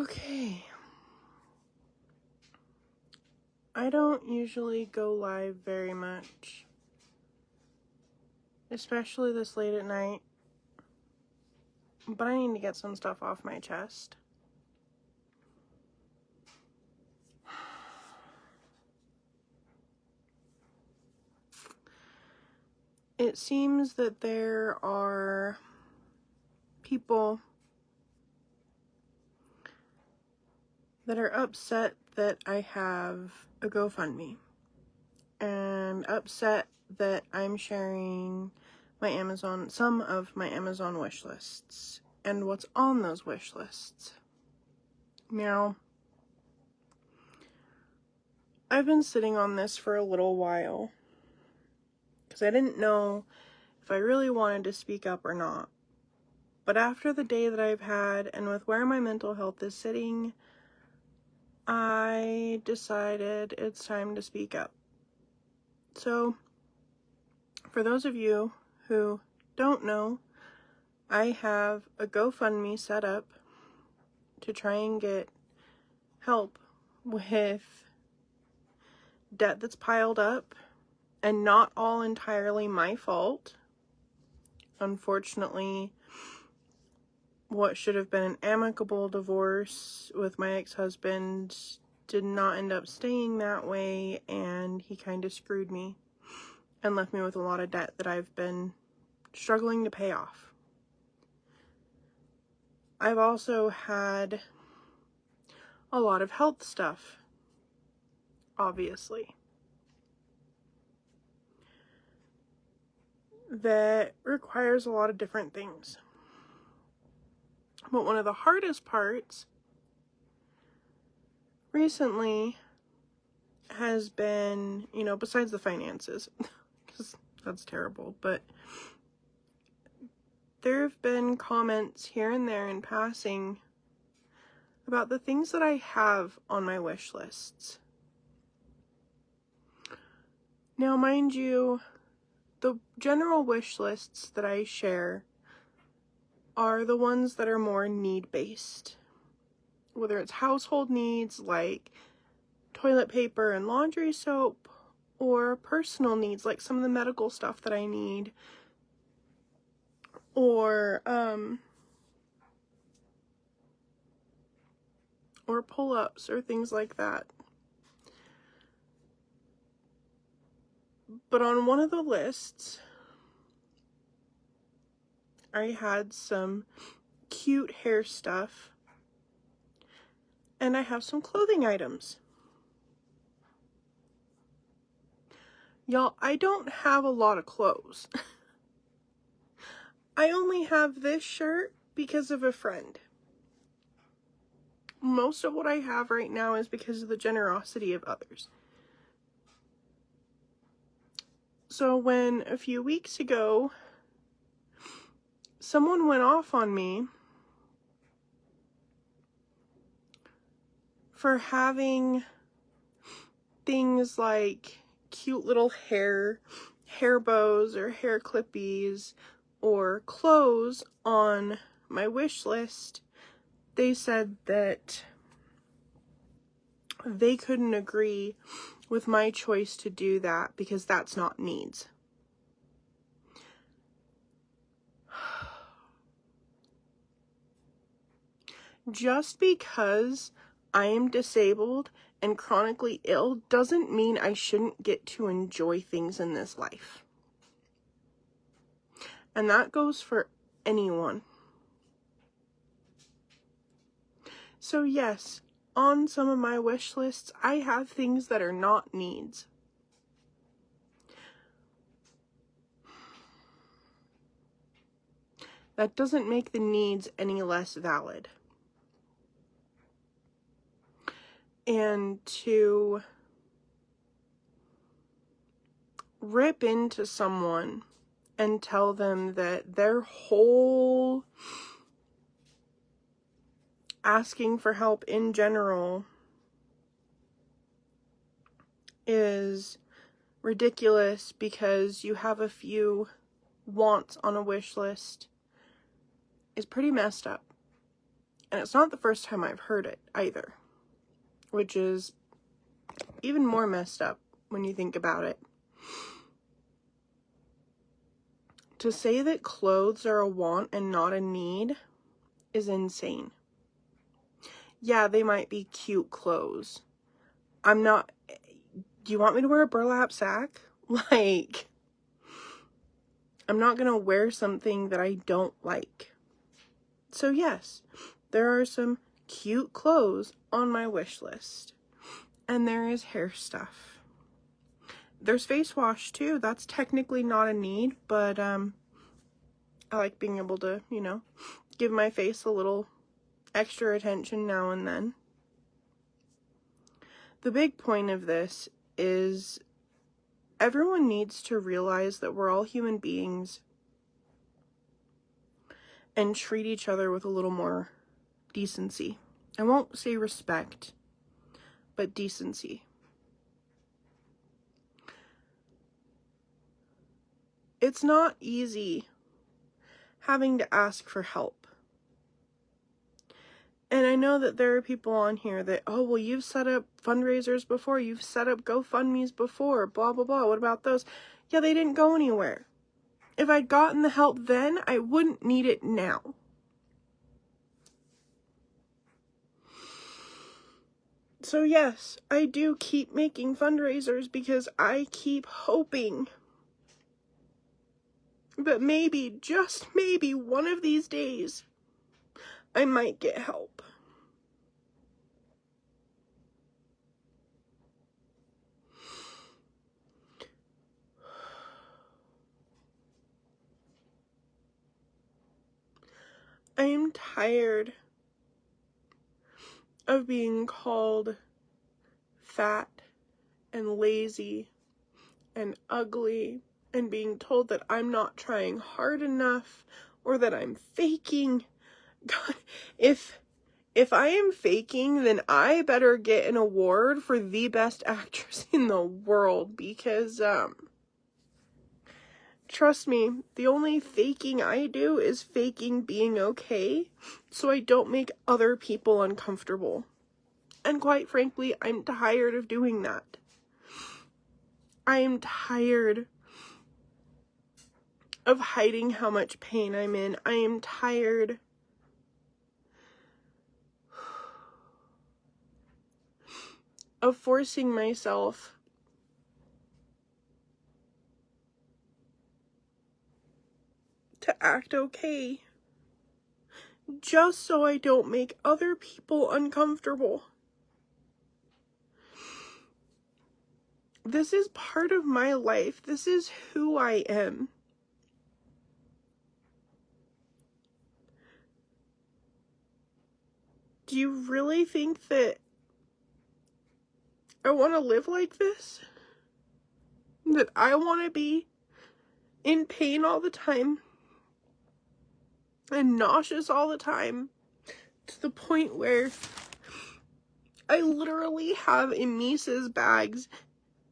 Okay. I don't usually go live very much, especially this late at night, but I need to get some stuff off my chest. It seems that there are people that are upset that I have a GoFundMe and upset that I'm sharing some of my Amazon wish lists and what's on those wish lists. Now, I've been sitting on this for a little while because I didn't know if I really wanted to speak up or not. But after the day that I've had and with where my mental health is sitting, I decided it's time to speak up. So, for those of you who don't know, I have a GoFundMe set up to try and get help with debt that's piled up and not all entirely my fault. Unfortunately, what should have been an amicable divorce with my ex-husband did not end up staying that way, and he kind of screwed me and left me with a lot of debt that I've been struggling to pay off. I've also had a lot of health stuff, obviously, that requires a lot of different things. But one of the hardest parts recently has been, besides the finances, because that's terrible, but there have been comments here and there in passing about the things that I have on my wish lists. Now, mind you, the general wish lists that I share are the ones that are more need-based. Whether it's household needs like toilet paper and laundry soap, or personal needs like some of the medical stuff that I need, or pull-ups or things like that. But on one of the lists, I had some cute hair stuff, and I have some clothing items. Y'all, I don't have a lot of clothes. I only have this shirt because of a friend. Most of what I have right now is because of the generosity of others. So when a few weeks ago, someone went off on me for having things like cute little hair bows or hair clippies or clothes on my wish list, they said that they couldn't agree with my choice to do that because that's not needs. Just because I am disabled and chronically ill doesn't mean I shouldn't get to enjoy things in this life. And that goes for anyone. So yes, on some of my wish lists, I have things that are not needs. That doesn't make the needs any less valid. And to rip into someone and tell them that their whole asking for help in general is ridiculous because you have a few wants on a wish list is pretty messed up. And it's not the first time I've heard it either, which is even more messed up when you think about it. To say that clothes are a want and not a need is insane. Yeah, they might be cute clothes. Do you want me to wear a burlap sack? Like, I'm not gonna wear something that I don't like. So yes, there are some cute clothes on my wish list. And there is hair stuff. There's face wash too. That's technically not a need, but I like being able to, give my face a little extra attention now and then. The big point of this is everyone needs to realize that we're all human beings and treat each other with a little more decency. I won't say respect, but decency. It's not easy having to ask for help. And I know that there are people on here that, oh, well, you've set up fundraisers before, you've set up GoFundMes before, blah, blah, blah. What about those? Yeah, they didn't go anywhere. If I'd gotten the help then, I wouldn't need it now. So yes, I do keep making fundraisers because I keep hoping that maybe, just maybe, one of these days, I might get help. I am tired of being called fat and lazy and ugly and being told that I'm not trying hard enough or that I'm faking. God, if I am faking, then I better get an award for the best actress in the world, because trust me, the only faking I do is faking being okay so I don't make other people uncomfortable. And quite frankly, I'm tired of doing that. I am tired of hiding how much pain I'm in. I am tired of forcing myself to act okay just so I don't make other people uncomfortable. This is part of my life. This is who I am. Do you really think that I want to live like this? That I want to be in pain all the time and nauseous all the time to the point where I literally have Mises bags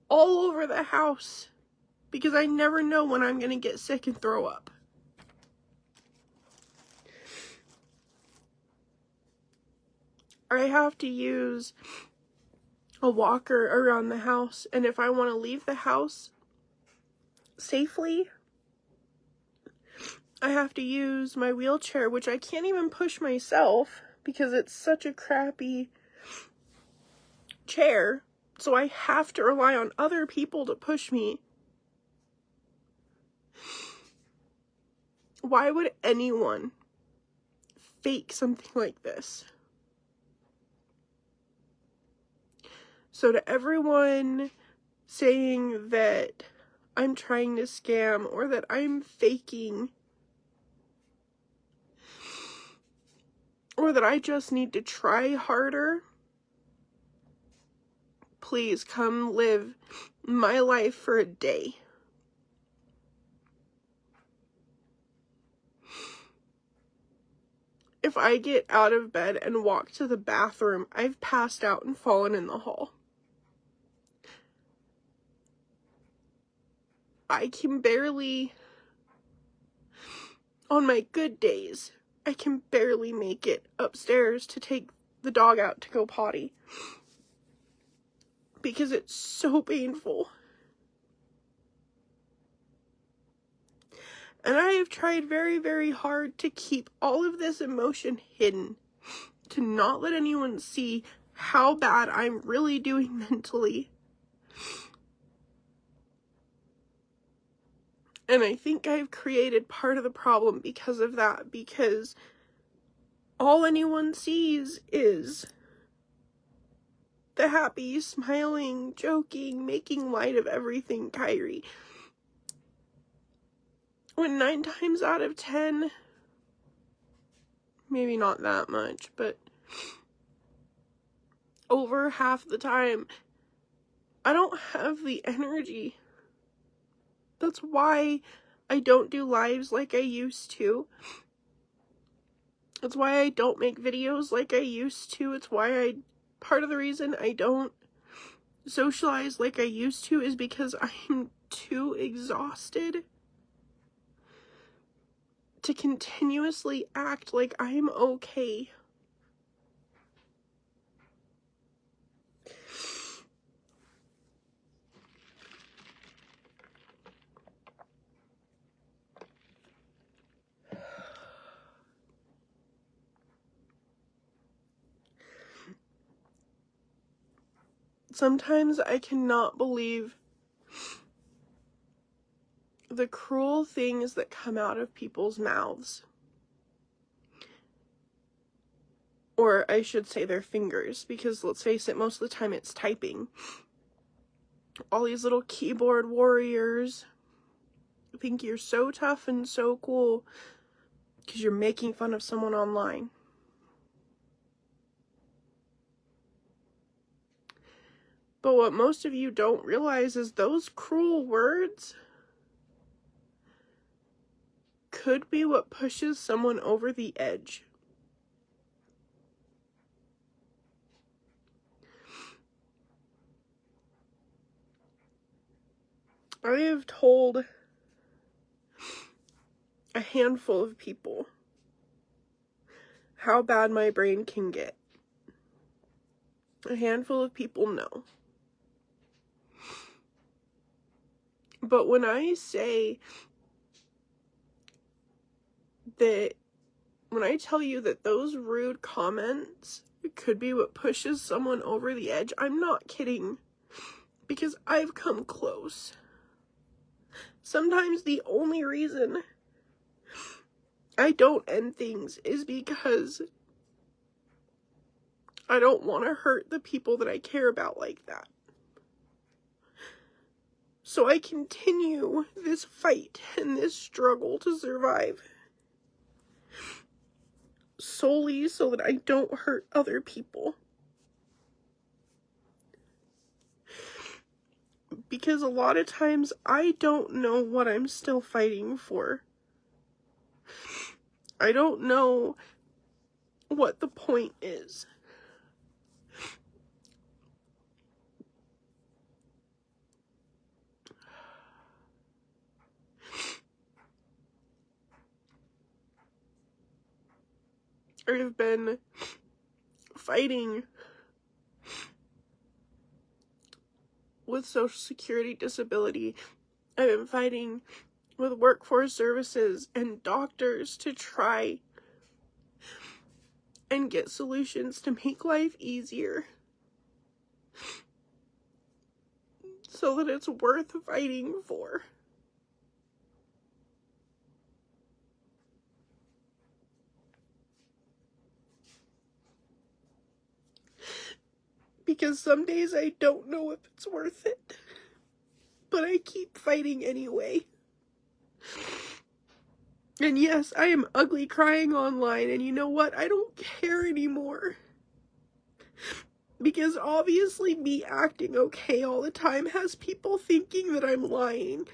all over the house because I never know when I'm going to get sick and throw up. I have to use a walker around the house, and if I want to leave the house safely, I have to use my wheelchair, which I can't even push myself because it's such a crappy chair, so I have to rely on other people to push me. Why would anyone fake something like this? So to everyone saying that I'm trying to scam or that I'm faking or that I just need to try harder, please come live my life for a day. If I get out of bed and walk to the bathroom, I've passed out and fallen in the hall. I can barely, on my good days, I can barely make it upstairs to take the dog out to go potty because it's so painful. And I have tried very, very hard to keep all of this emotion hidden, to not let anyone see how bad I'm really doing mentally. And I think I've created part of the problem because of that, because all anyone sees is the happy, smiling, joking, making light of everything Kairi. When 9 times out of 10, maybe not that much, but over half the time, I don't have the energy. That's why I don't do lives like I used to. That's why I don't make videos like I used to. It's why part of the reason I don't socialize like I used to is because I'm too exhausted to continuously act like I'm okay. Sometimes I cannot believe the cruel things that come out of people's mouths. Or I should say their fingers, because let's face it, most of the time it's typing. All these little keyboard warriors think you're so tough and so cool because you're making fun of someone online. But what most of you don't realize is those cruel words could be what pushes someone over the edge. I have told a handful of people how bad my brain can get. A handful of people know. But when I say that, when I tell you that those rude comments could be what pushes someone over the edge, I'm not kidding. Because I've come close. Sometimes the only reason I don't end things is because I don't want to hurt the people that I care about like that. So I continue this fight and this struggle to survive solely so that I don't hurt other people. Because a lot of times I don't know what I'm still fighting for. I don't know what the point is. I've been fighting with Social Security disability. I've been fighting with workforce services and doctors to try and get solutions to make life easier so that it's worth fighting for. Because some days I don't know if it's worth it, but I keep fighting anyway. And yes, I am ugly crying online, and you know what? I don't care anymore. Because obviously me acting okay all the time has people thinking that I'm lying.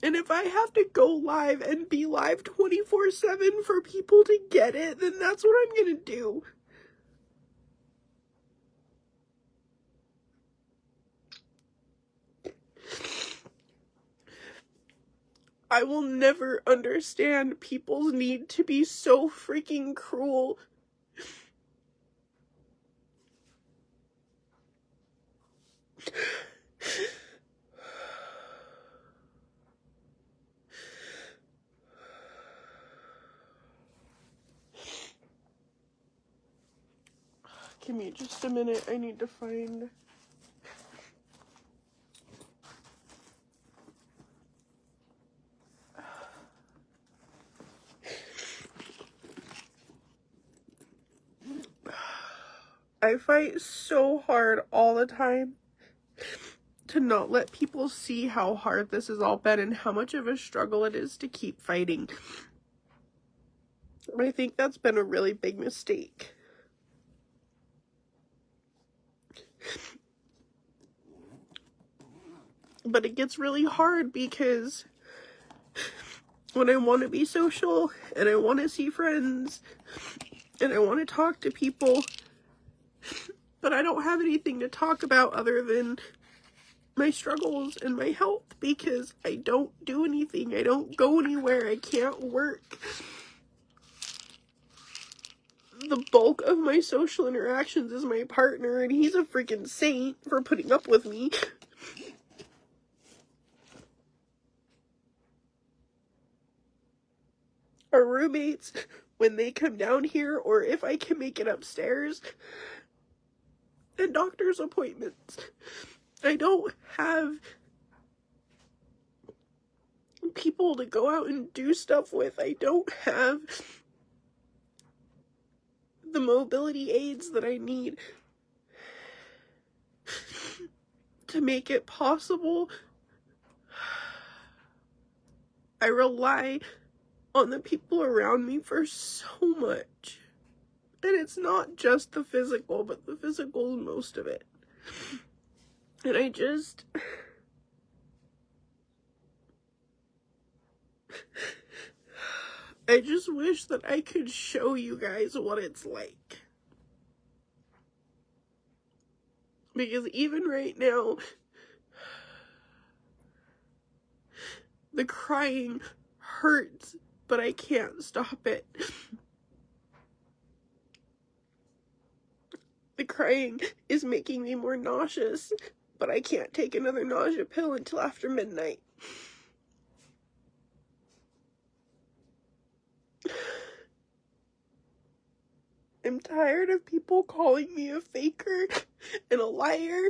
And if I have to go live and be live 24/7 for people to get it, then that's what I'm gonna do. I will never understand people's need to be so freaking cruel. Give me just a minute. I need to find... I fight so hard all the time to not let people see how hard this has all been and how much of a struggle it is to keep fighting. But I think that's been a really big mistake. But it gets really hard because when I want to be social and I want to see friends and I want to talk to people, but I don't have anything to talk about other than my struggles and my health because I don't do anything. I don't go anywhere. I can't work. The bulk of my social interactions is my partner, and he's a freaking saint for putting up with me. Our roommates, when they come down here, or if I can make it upstairs, and doctor's appointments. I don't have people to go out and do stuff with. I don't have the mobility aids that I need to make it possible. I rely on the people around me for so much. And it's not just the physical, but the physical is most of it. And I just wish that I could show you guys what it's like. Because even right now, the crying hurts, but I can't stop it. The crying is making me more nauseous, but I can't take another nausea pill until after midnight. I'm tired of people calling me a faker and a liar.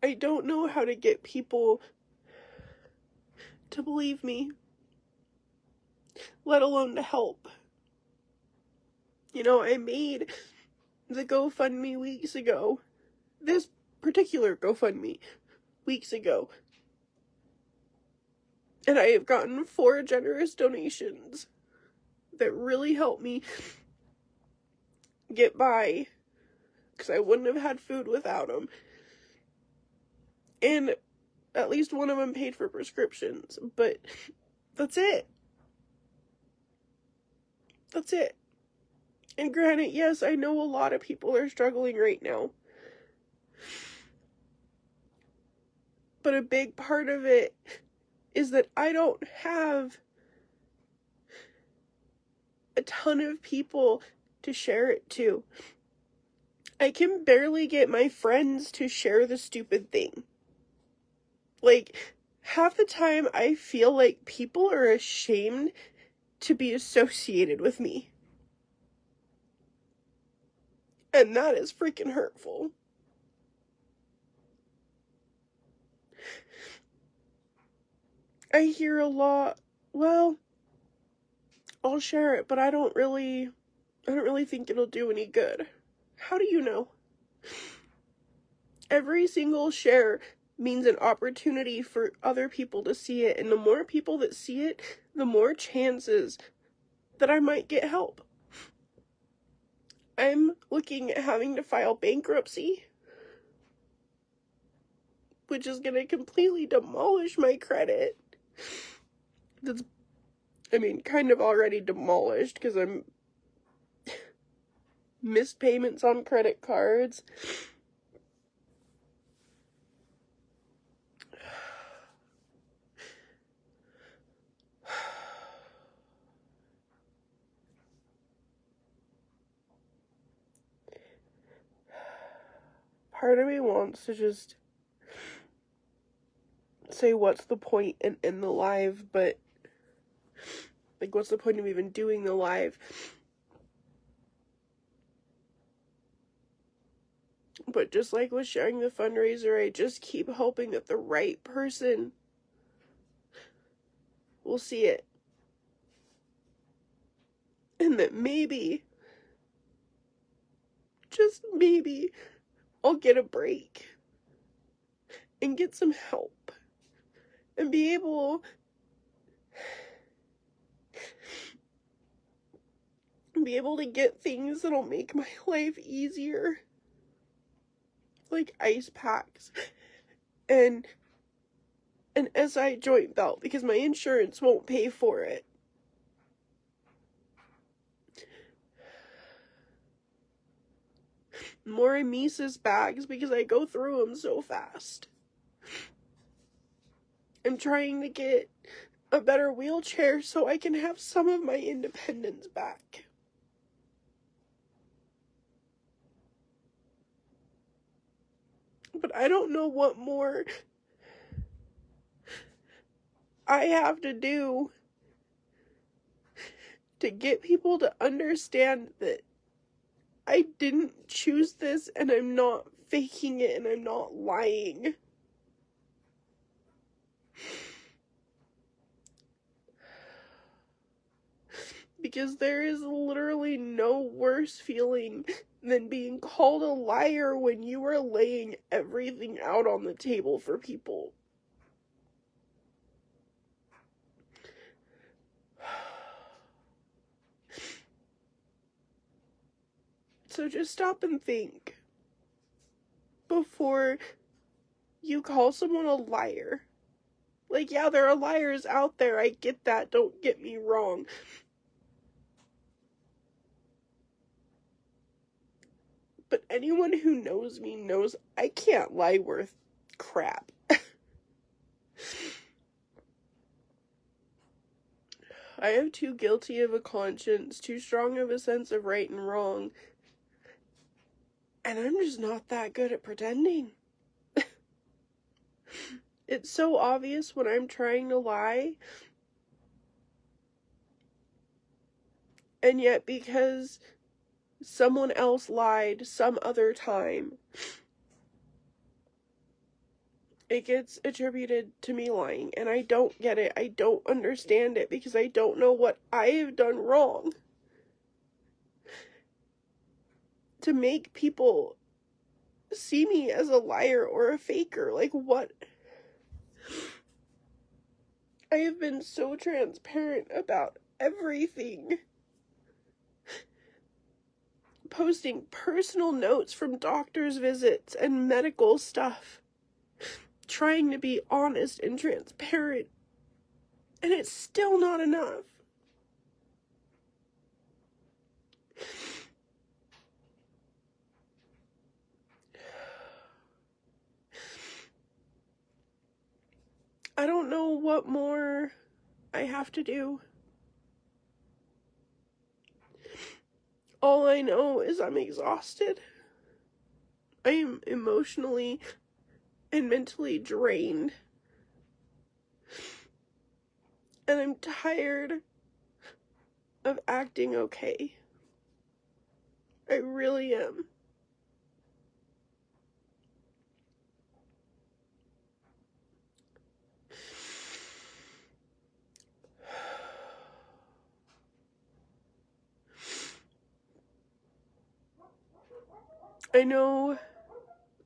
I don't know how to get people to believe me, let alone to help. You know, I made the GoFundMe weeks ago, this particular GoFundMe weeks ago, and I have gotten 4 generous donations that really helped me get by, because I wouldn't have had food without them. And at least one of them paid for prescriptions, but that's it. That's it. And granted, yes, I know a lot of people are struggling right now. But a big part of it is that I don't have a ton of people to share it to. I can barely get my friends to share the stupid thing. Like, half the time I feel like people are ashamed to be associated with me. And that is freaking hurtful. I hear a lot, well, I'll share it, but I don't really think it'll do any good. How do you know? Every single share means an opportunity for other people to see it, and the more people that see it, the more chances that I might get help. I'm looking at having to file bankruptcy, which is going to completely demolish my credit. that's, I mean, kind of already demolished because I'm missed payments on credit cards. Part of me wants to just say what's the point and end the live, but like, what's the point of even doing the live? But just like with sharing the fundraiser, I just keep hoping that the right person will see it. And that maybe, just maybe, I'll get a break and get some help and be able to get things that'll make my life easier, like ice packs and an SI joint belt, because my insurance won't pay for it. More emesis bags because I go through them so fast. I'm trying to get a better wheelchair so I can have some of my independence back. But I don't know what more I have to do to get people to understand that I didn't choose this and I'm not faking it and I'm not lying. Because there is literally no worse feeling than being called a liar when you are laying everything out on the table for people. So just stop and think before you call someone a liar. Like, yeah, there are liars out there, I get that, don't get me wrong. But anyone who knows me knows I can't lie worth crap. I have too guilty of a conscience, too strong of a sense of right and wrong, and I'm just not that good at pretending. It's so obvious when I'm trying to lie, and yet because someone else lied some other time, it gets attributed to me lying, and I don't get it. I don't understand it because I don't know what I have done wrong to make people see me as a liar or a faker. Like, what? I have been so transparent about everything. Posting personal notes from doctor's visits and medical stuff. Trying to be honest and transparent. And it's still not enough. I don't know what more I have to do. All I know is I'm exhausted. I am emotionally and mentally drained. And I'm tired of acting okay. I really am. I know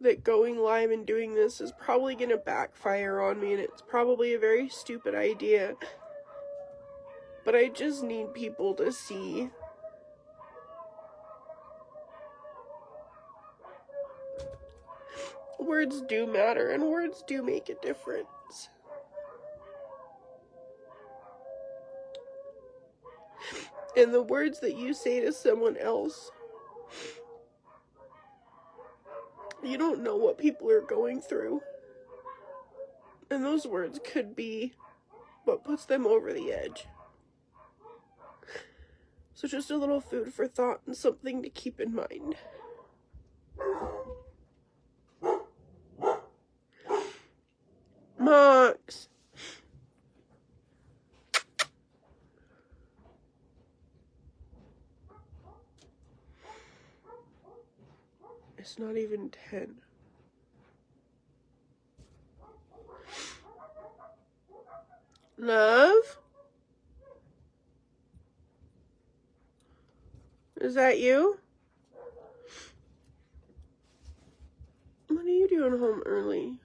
that going live and doing this is probably going to backfire on me, and it's probably a very stupid idea. But I just need people to see words do matter, and words do make a difference. And the words that you say to someone else, you don't know what people are going through. And those words could be what puts them over the edge. So just a little food for thought and something to keep in mind. Max. It's not even 10. Love? Is that you? What are you doing home early?